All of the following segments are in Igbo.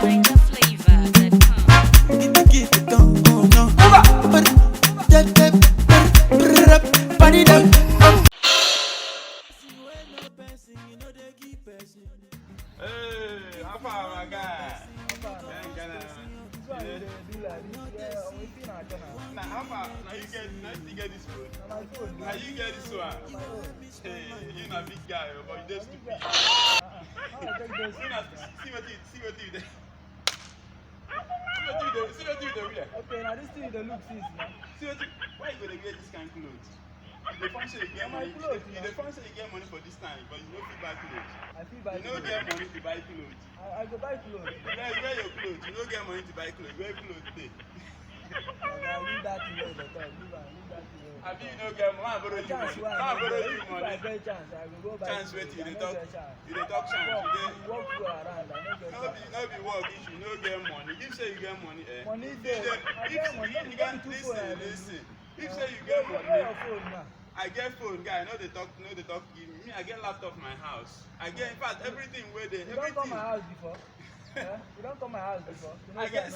Hey, how far my guy? Now, how far? Now you get this phone. Now you get this one. Hey, you're not big guy, but you just stupid. See what you do there. See what you do there. Okay, now this thing the look since now. See what you. Why you gonna get this kind of clothes? You function you get money. You function you get money for this time, but you don't feel buy clothes. I feel buy you don't get money to buy clothes. I go buy clothes. Wear your clothes. You don't get money to buy clothes. Wear clothes today. Now leave that thing where the talk. Leave that thing where. I mean, you don't get money. I borrow you money. I borrow you money. If I get chance, I will go buy. Chance wait till you talk. You dey talk chance. You walk through around. No be work issue. You no get money. If say you get money, money there. I get money. You can listen. If say you get money. I get phone, guy. No, they talk. Give me. I get laptop in my house. I get, in fact, everything where they. You don't come my house before. You don't come my house before. I get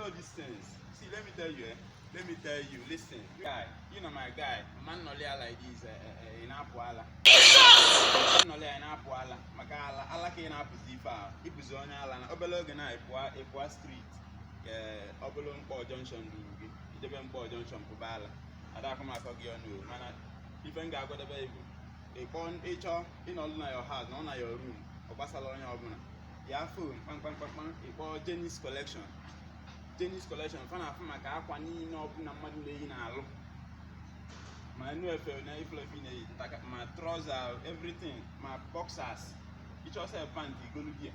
all these things. See, let me tell you. Listen, guy. You know my guy. Man, no like this. In Apuala. No in Apuala. Makala. Alake in Apuzifa. Ipuzonia Alana. Obelogana. Epua Street. Obelong Junction. Idebempo Junction. Kubala. Ada come akọ gị ọnụ mana ife m ga-agwadebe ibu ịchọ ịnọdụ na your house na your room ọ gbasara onye ọbụla ya phone kpamkpamkpam ịkpọ Jenny's collection fana afụ maka akwa niile ọbụla mmadụ na-eyi n'alụ ma enu efe na iflefi na-eyi ma trouser everything ma boxers ịchọ sef pant igolu gị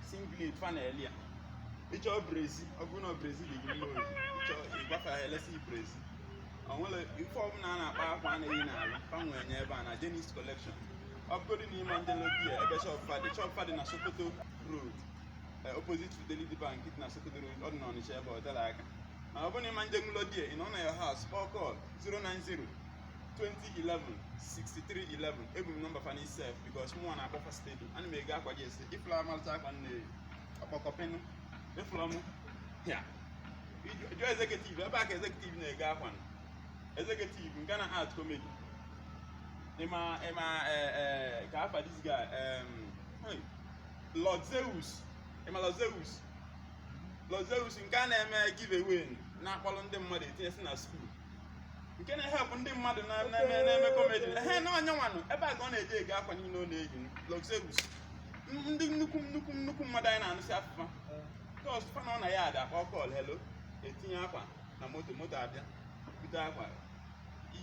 singlet fana elia ịchọ brezi ọ bụrụ na brezi dị gị n'ozi ịchọ ịgbafe ha elesi brezi onwere ife ọbụla a na-akpa akwa na-eyi n'ala fanwe nye ebe a na Jenny's collection ọ bụgodị n'ime ndelogie ebe shop fadi na Sokoto road opposite Fidelity Bank na Sokoto road ọ dị na Ọnịcha ebe ọ tere aka mana ọ bụrụ na ịma njenwulodie ị nọ na your house call 090-2011-6311 ebu m nọmba fani sef because mụnwa na-akpọfa stadium ana m ego akwa gị esi ifụla amalịta akwa nne ọkpọkọpịnụ ịfụla mụ ya jụọ executive ebe a ka executive na-ego akwa executive nke na art comedy Emma ka afa this guy Lord Zeus nke a na-eme giveaway na-akpọrọ ndị mmadụ etinyesi na school nke na-ehepụ ndị mmadụ na-eme comedy na onye nwanụ ebe a ka ọ na-eje ego akwa niile ọ na-eyi Lord Zeus ndị nnukwu mmadụ anyị na-anụsị afụfa kos fana ọ na ya ada akpọ call hello etinye akwa na moto abịa bute akwa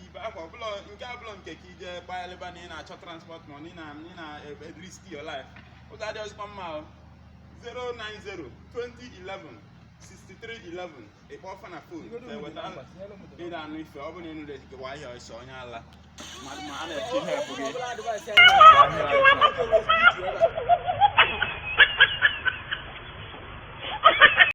ibe akwa ọbụla nke abụla nke ka ije gbaghalịba na ị na-achọ transport money na risk your life ụzọ adị ọzọkwa mma 090-2011-6311 ịkpọ ọfa na fon weta ịda anụ ife ọ bụla ịnụ rejigewa ahịa ọsọ onye ala ma a na-eche ihe